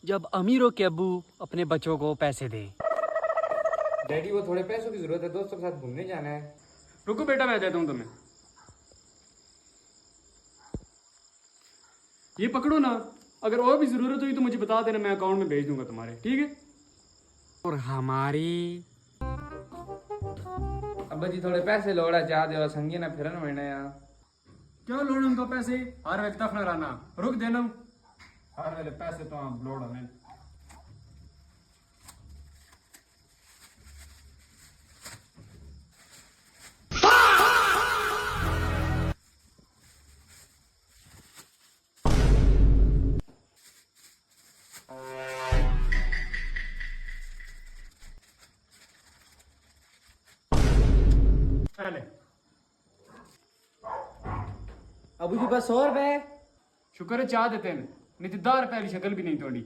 जब अमीरों के अब्बू अपने बच्चों को पैसे दें। डैडी वो थोड़े पैसों की जरूरत है, दोस्तों के साथ घूमने जाना है। रुको बेटा, मैं देता हूँ तुम्हें। ये पकड़ो ना, अगर और भी जरूरत हुई तो मुझे बता देना, मैं अकाउंट में भेज दूंगा तुम्हारे, ठीक है? और हमारी अब्बा जी थोड़े पैसे लोड़ा चाह दे संगी ना फिरन महीने यहाँ। क्यों लोड़ उनको पैसे? हर वक्त तफ न रहना, रुक देना। हर वेले पैसे तो आप लोड़ हमें। पहले अबू जी बस 100 रुपए। शुक्र है चाह देते हैं, नहीं तो 10 रुपए की शक्ल भी नहीं तोड़ी।